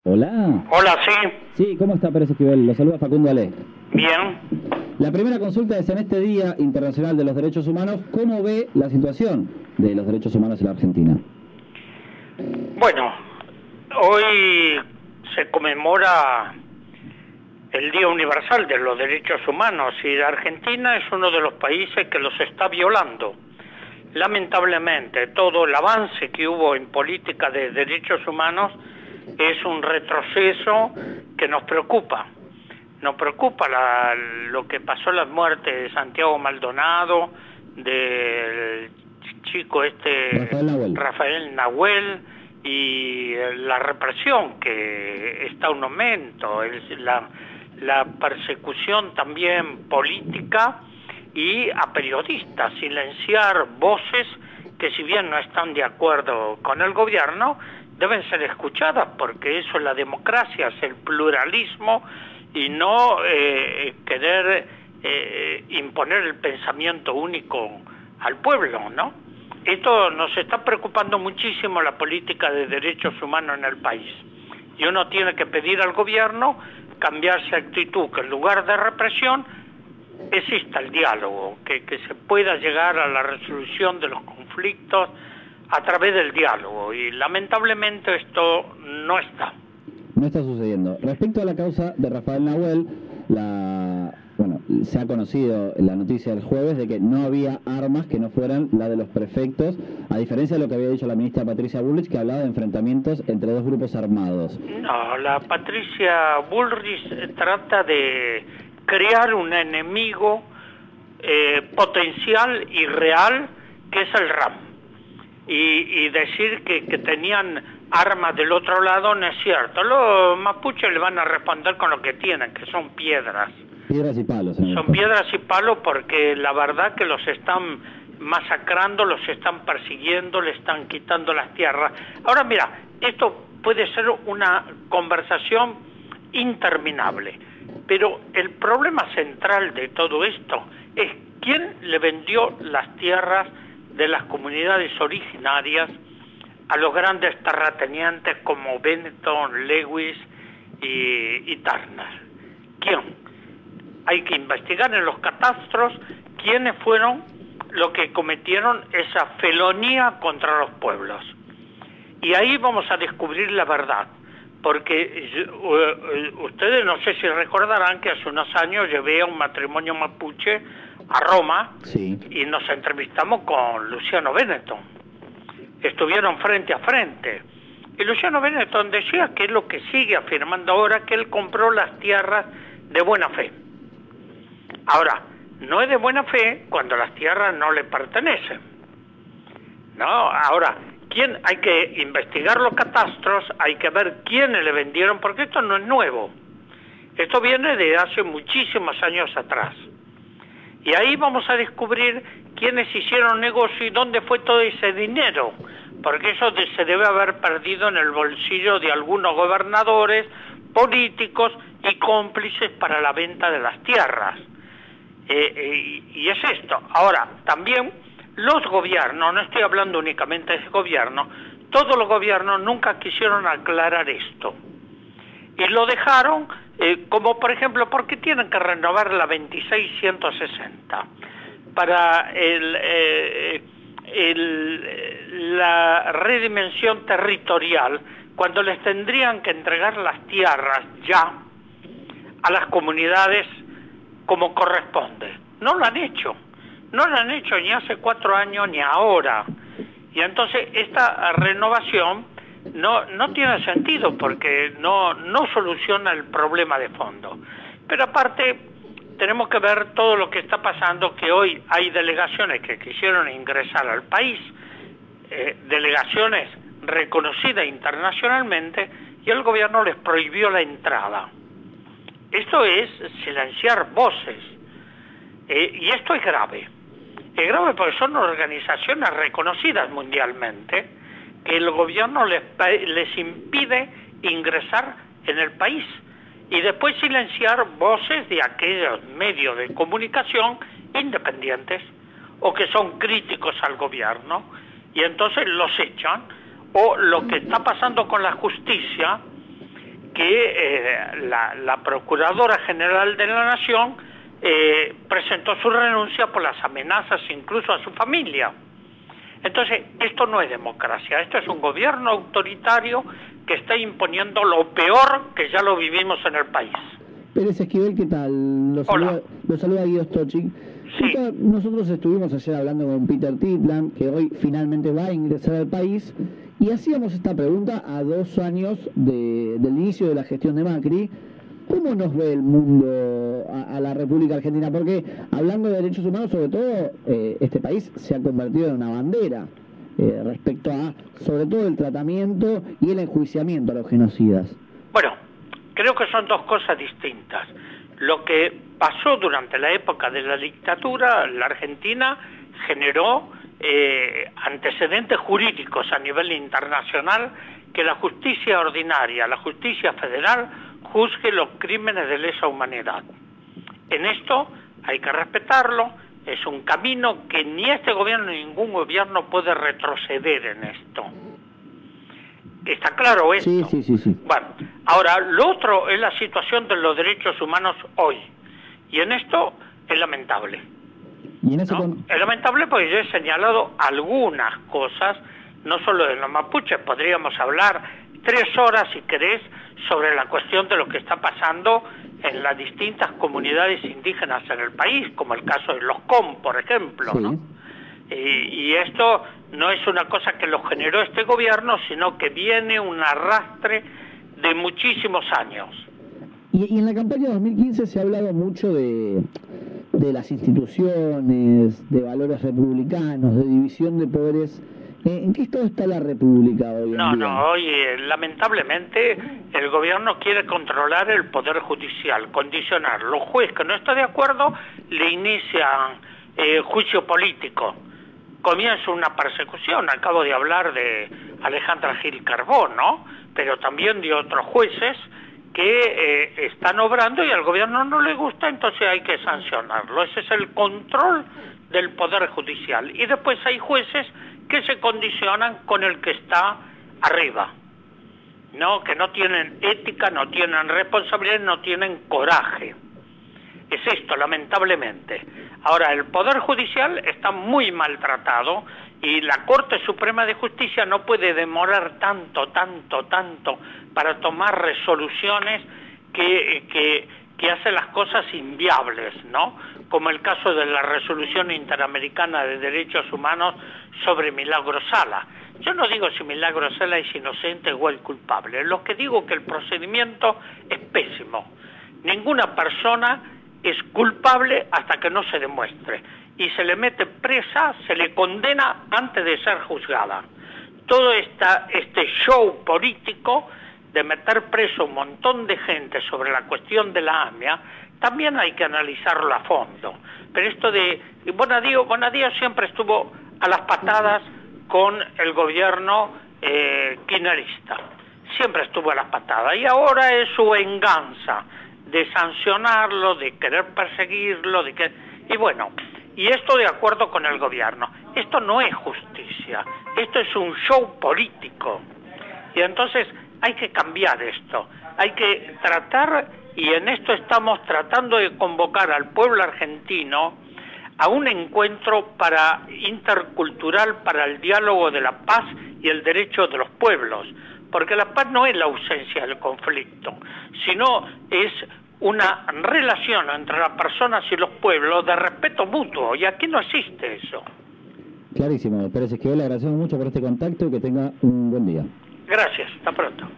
Hola. Hola, sí. Sí, ¿cómo está Pérez Esquivel? Lo saluda Facundo Ale. Bien. La primera consulta es en este Día Internacional de los Derechos Humanos, ¿cómo ve la situación de los derechos humanos en la Argentina? Bueno, hoy se conmemora el Día Universal de los Derechos Humanos y la Argentina es uno de los países que los está violando. Lamentablemente, todo el avance que hubo en política de derechos humanos es un retroceso que nos preocupa. Nos preocupa lo que pasó, la muerte de Santiago Maldonado, del chico Rafael Nahuel, y la represión que está en aumento, la persecución también política y a periodistas, silenciar voces que si bien no están de acuerdo con el gobierno, deben ser escuchadas porque eso es la democracia, es el pluralismo y no querer imponer el pensamiento único al pueblo, ¿no? Esto nos está preocupando muchísimo la política de derechos humanos en el país. Y uno tiene que pedir al gobierno cambiarse actitud, que en lugar de represión exista el diálogo, que se pueda llegar a la resolución de los conflictos a través del diálogo. Y lamentablemente esto no está. No está sucediendo. Respecto a la causa de Rafael Nahuel, se ha conocido la noticia del jueves de que no había armas que no fueran la de los prefectos, a diferencia de lo que había dicho la ministra Patricia Bullrich, que hablaba de enfrentamientos entre dos grupos armados. No, la Patricia Bullrich trata de crear un enemigo potencial y real, que es el RAM. Y decir que tenían armas del otro lado no es cierto. Los mapuches le van a responder con lo que tienen, que son piedras. Piedras y palos. Son piedras y palos porque la verdad que los están masacrando, los están persiguiendo, le están quitando las tierras. Ahora mira, esto puede ser una conversación interminable, pero el problema central de todo esto es quién le vendió las tierras de las comunidades originarias a los grandes terratenientes como Benetton, Lewis y Turner. ¿Quién? Hay que investigar en los catastros quiénes fueron los que cometieron esa felonía contra los pueblos. Y ahí vamos a descubrir la verdad, porque ustedes no sé si recordarán que hace unos años llevé a un matrimonio mapuche a Roma, sí, y nos entrevistamos con Luciano Benetton. Estuvieron frente a frente. Y Luciano Benetton decía que es lo que sigue afirmando ahora, que él compró las tierras de buena fe. Ahora, no es de buena fe cuando las tierras no le pertenecen, ¿no? Ahora, hay que investigar los catastros, hay que ver quiénes le vendieron, porque esto no es nuevo. Esto viene de hace muchísimos años atrás. Y ahí vamos a descubrir quiénes hicieron negocio y dónde fue todo ese dinero, porque eso se debe haber perdido en el bolsillo de algunos gobernadores, políticos y cómplices para la venta de las tierras. Y es esto. Ahora, también los gobiernos, no estoy hablando únicamente de ese gobierno, todos los gobiernos nunca quisieron aclarar esto. Y lo dejaron, como por ejemplo, ¿por qué tienen que renovar la 2660? Para la redimensión territorial, cuando les tendrían que entregar las tierras ya a las comunidades como corresponde. No lo han hecho. No lo han hecho ni hace 4 años ni ahora. Y entonces esta renovación no tiene sentido porque no soluciona el problema de fondo. Pero aparte tenemos que ver todo lo que está pasando, que hoy hay delegaciones que quisieron ingresar al país, delegaciones reconocidas internacionalmente, y el gobierno les prohibió la entrada. Esto es silenciar voces, y esto es grave. Es grave porque son organizaciones reconocidas mundialmente que el gobierno les impide ingresar en el país y después silenciar voces de aquellos medios de comunicación independientes o que son críticos al gobierno, y entonces los echan. O lo que está pasando con la justicia, que la Procuradora General de la Nación presentó su renuncia por las amenazas incluso a su familia. Entonces, esto no es democracia, esto es un gobierno autoritario que está imponiendo lo peor que ya lo vivimos en el país. Pérez Esquivel, ¿qué tal? Lo saluda Guido Stochik. Sí. Nosotros estuvimos ayer hablando con Peter Titland, que hoy finalmente va a ingresar al país, y hacíamos esta pregunta a 2 años del inicio de la gestión de Macri. ¿Cómo nos ve el mundo a la República Argentina? Porque hablando de derechos humanos, sobre todo, este país se ha convertido en una bandera respecto a, sobre todo, el tratamiento y el enjuiciamiento a los genocidas. Bueno, creo que son dos cosas distintas. Lo que pasó durante la época de la dictadura, la Argentina generó antecedentes jurídicos a nivel internacional que la justicia ordinaria, la justicia federal, juzgue los crímenes de lesa humanidad. En esto hay que respetarlo, es un camino que ni este gobierno ni ningún gobierno puede retroceder en esto. ¿Está claro esto? Sí. Bueno, ahora, lo otro es la situación de los derechos humanos hoy. Y en esto es lamentable. ¿Y en eso ¿no? Es lamentable porque yo he señalado algunas cosas, no solo de los mapuches, podríamos hablar 3 horas, si querés, sobre la cuestión de lo que está pasando en las distintas comunidades indígenas en el país, como el caso de los COM, por ejemplo, sí, ¿no? Y esto no es una cosa que lo generó este gobierno, sino que viene un arrastre de muchísimos años. Y en la campaña 2015 se ha hablado mucho de las instituciones, de valores republicanos, de división de poderes. ¿En qué estado está la República hoy en día? No, hoy lamentablemente el gobierno quiere controlar el poder judicial, condicionar. Los jueces que no están de acuerdo le inician juicio político. Comienza una persecución, acabo de hablar de Alejandra Gil Carbó, ¿no? Pero también de otros jueces que están obrando y al gobierno no le gusta, entonces hay que sancionarlo. Ese es el control del poder judicial. Y después hay jueces que se condicionan con el que está arriba, ¿no? Que no tienen ética, no tienen responsabilidad, no tienen coraje. Es esto, lamentablemente. Ahora, el Poder Judicial está muy maltratado y la Corte Suprema de Justicia no puede demorar tanto para tomar resoluciones que hacen las cosas inviables, ¿no? Como el caso de la Resolución Interamericana de Derechos Humanos sobre Milagro Sala. Yo no digo si Milagro Sala es inocente o es culpable. Lo que digo es que el procedimiento es pésimo. Ninguna persona es culpable hasta que no se demuestre. Y se le mete presa, se le condena antes de ser juzgada. Todo este show político de meter preso un montón de gente sobre la cuestión de la AMIA, también hay que analizarlo a fondo. Pero esto de Bonadío siempre estuvo a las patadas con el gobierno kirchnerista. Siempre estuvo a las patadas. Y ahora es su venganza de sancionarlo, de querer perseguirlo, y bueno, y esto de acuerdo con el gobierno. Esto no es justicia, esto es un show político. Y entonces hay que cambiar esto, hay que tratar, y en esto estamos tratando de convocar al pueblo argentino a un encuentro intercultural para el diálogo de la paz y el derecho de los pueblos, porque la paz no es la ausencia del conflicto, sino es una relación entre las personas y los pueblos de respeto mutuo, y aquí no existe eso. Clarísimo, Pérez Esquivel, le agradecemos mucho por este contacto y que tenga un buen día. Gracias, hasta pronto.